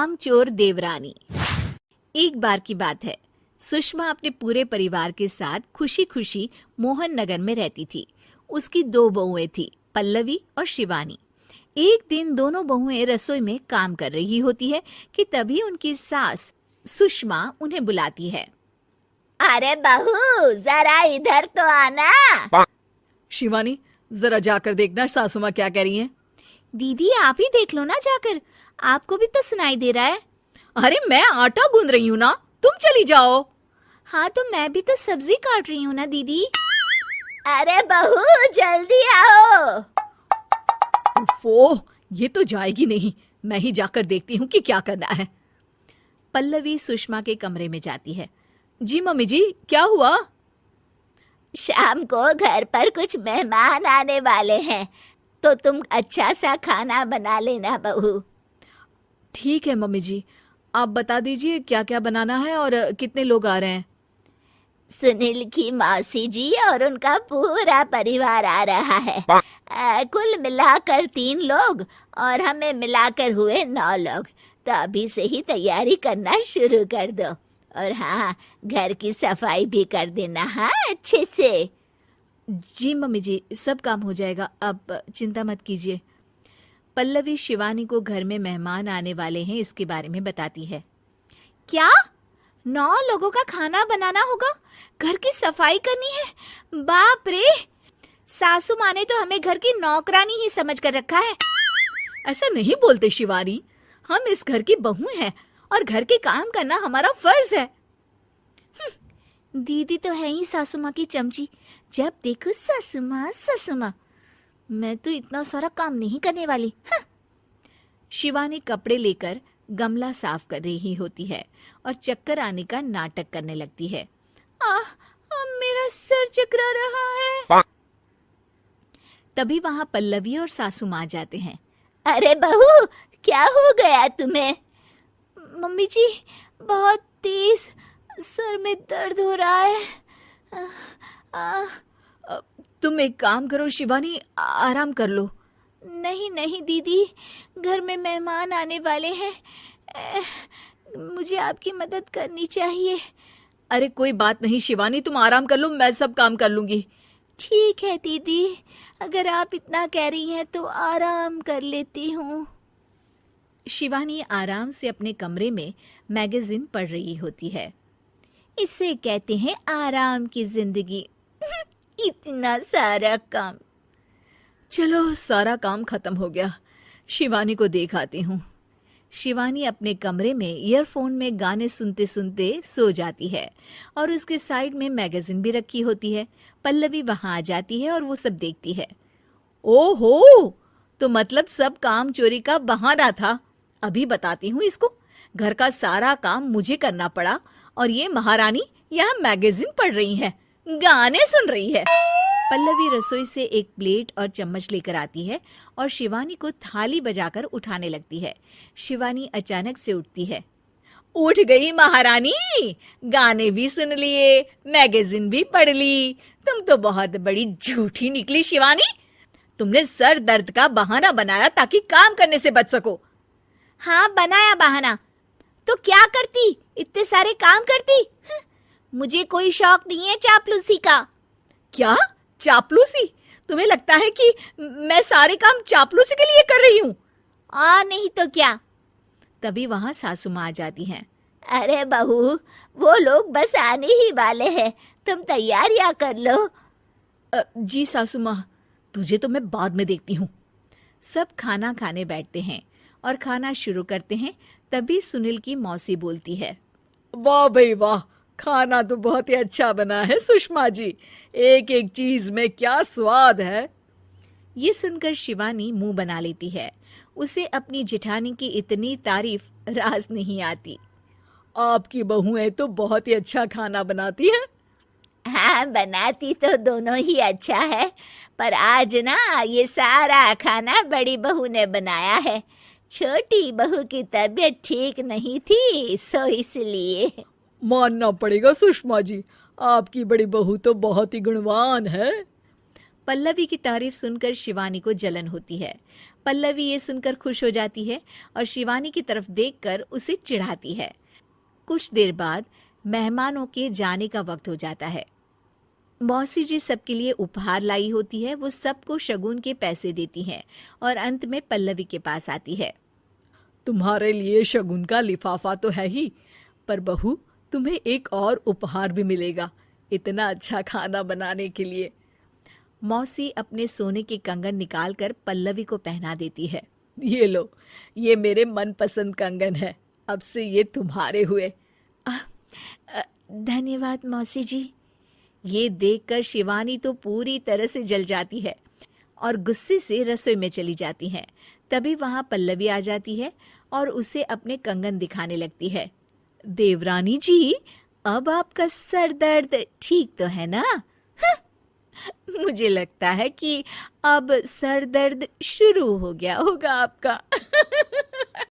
कामचोर देवरानी। एक बार की बात है, सुषमा अपने पूरे परिवार के साथ खुशी खुशी मोहन नगर में रहती थी। उसकी 2 बहुएं थी, पल्लवी और शिवानी। एक दिन दोनों बहुएं रसोई में काम कर रही होती है कि तभी उनकी सास सुषमा उन्हें बुलाती है। अरे बहू, जरा इधर तो आना। शिवानी, जरा जाकर देखना सासू माँ क्या कह रही हैं। दीदी आप ही देख लो ना जाकर, आपको भी तो सुनाई दे रहा है। अरे मैं आटा गूंद रही हूँ ना, तुम चली जाओ। हाँ तो मैं भी तो सब्जी काट रही हूँ ना दीदी। अरे बहू जल्दी आओ। ओफो, ये तो जाएगी नहीं। मैं ही जाकर देखती हूँ कि क्या करना है। पल्लवी सुषमा के कमरे में जाती है। जी मम्मी जी, क्या हुआ? शाम को घर पर कुछ मेहमान आने वाले हैं, तो तुम अच्छा सा खाना बना लेना बहू। ठीक है मम्मी जी, आप बता दीजिए क्या क्या बनाना है और कितने लोग आ रहे हैं। सुनील की मौसी जी और उनका पूरा परिवार आ रहा है। कुल मिलाकर 3 लोग और हमें मिलाकर हुए 9 लोग। तो अभी से ही तैयारी करना शुरू कर दो। और हाँ, घर की सफाई भी कर देना, हाँ अच्छे से। जी मम्मी जी, सब काम हो जाएगा, आप चिंता मत कीजिए। पल्लवी शिवानी को घर में मेहमान आने वाले हैं इसके बारे में बताती है। क्या 9 लोगों का खाना बनाना होगा, घर की सफाई करनी है? बाप रे, सासू माँ ने तो हमें घर की नौकरानी ही समझ कर रखा है। ऐसा नहीं बोलते शिवानी, हम इस घर की बहू हैं और घर के काम करना हमारा फर्ज है। दीदी तो है ही सासू माँ की चमची, जब देखो सासू माँ सासू माँ। मैं तो इतना सारा काम नहीं करने वाली। शिवानी कपड़े लेकर गमला साफ कर रही होती है और चक्कर आने का नाटक करने लगती है। मेरा सर चकरा रहा है। तभी वहां पल्लवी और सासू माँ जाते हैं। अरे बहू, क्या हो गया तुम्हें? मम्मी जी, बहुत तेज सर में दर्द हो रहा है। तुम एक काम करो शिवानी, आराम कर लो। नहीं नहीं दीदी, घर में मेहमान आने वाले हैं, मुझे आपकी मदद करनी चाहिए। अरे कोई बात नहीं शिवानी, तुम आराम कर लो, मैं सब काम कर लूंगी। ठीक है दीदी, अगर आप इतना कह रही हैं तो आराम कर लेती हूँ। शिवानी आराम से अपने कमरे में मैगजीन पढ़ रही होती है। इसे कहते हैं आराम की जिंदगी। इतना सारा काम। चलो सारा काम खत्म हो गया, शिवानी को देख आती हूँ। शिवानी अपने कमरे में ईयरफोन में गाने सुनते सुनते सो जाती है और उसके साइड में मैगजीन भी रखी होती है। पल्लवी वहां आ जाती है और वो सब देखती है। ओहो, तो मतलब सब काम चोरी का बहाना था। अभी बताती हूँ इसको। घर का सारा काम मुझे करना पड़ा और ये महारानी यहाँ मैगजीन पढ़ रही है, गाने सुन रही है। पल्लवी रसोई से एक प्लेट और चम्मच लेकर आती है और शिवानी को थाली बजाकर उठाने लगती है। शिवानी अचानक से उठती है। उठ गई महारानी, गाने भी सुन लिए, मैगजीन भी पढ़ ली। तुम तो बहुत बड़ी झूठी निकली शिवानी। तुमने सर दर्द का बहाना बनाया ताकि काम करने से बच सको। हाँ बनाया बहाना, तो क्या करती, इतने सारे काम करती। मुझे कोई शौक नहीं है चापलूसी का। क्या चापलूसी? तुम्हें लगता है कि मैं सारे काम चापलूसी के लिए कर रही हूँ? और नहीं तो क्या। तभी वहां सासू माँ आ जाती हैं। अरे बहू, वो लोग बस आने ही वाले हैं, तुम तैयारियां कर लो। जी सासू माँ, तुझे तो मैं बाद में देखती हूँ। सब खाना खाने बैठते हैं और खाना शुरू करते हैं। तभी सुनील की मौसी बोलती है। वाह भाई वाह, खाना तो बहुत ही अच्छा बना है सुषमा जी, एक एक चीज में क्या स्वाद है। ये सुनकर शिवानी मुंह बना लेती है। उसे अपनी जेठानी की इतनी तारीफ रास नहीं आती। आपकी बहुएं तो बहुत ही अच्छा खाना बनाती हैं। हाँ बनाती तो दोनों ही अच्छा है, पर आज ना ये सारा खाना बड़ी बहू ने बनाया है। छोटी बहू की तबीयत ठीक नहीं थी, सो इसलिए। मानना पड़ेगा सुषमा जी, आपकी बड़ी बहू तो बहुत ही गुणवान है। पल्लवी की तारीफ सुनकर शिवानी को जलन होती है। पल्लवी ये सुनकर खुश हो जाती है और शिवानी की तरफ देखकर उसे चिढ़ाती है। कुछ देर बाद मेहमानों के जाने का वक्त हो जाता है। मौसी जी सबके लिए उपहार लाई होती है। वो सबको शगुन के पैसे देती हैं और अंत में पल्लवी के पास आती है। तुम्हारे लिए शगुन का लिफाफा तो है ही, पर बहू तुम्हें एक और उपहार भी मिलेगा इतना अच्छा खाना बनाने के लिए। मौसी अपने सोने के कंगन निकालकर पल्लवी को पहना देती है। ये लो, ये मेरे मनपसंद कंगन है, अब से ये तुम्हारे हुए। धन्यवाद मौसी जी। ये देखकर शिवानी तो पूरी तरह से जल जाती है और गुस्से से रसोई में चली जाती है। तभी वहां पल्लवी आ जाती है और उसे अपने कंगन दिखाने लगती है। देवरानी जी, अब आपका सर दर्द ठीक तो है ना? मुझे लगता है कि अब सर दर्द शुरू हो गया होगा आपका।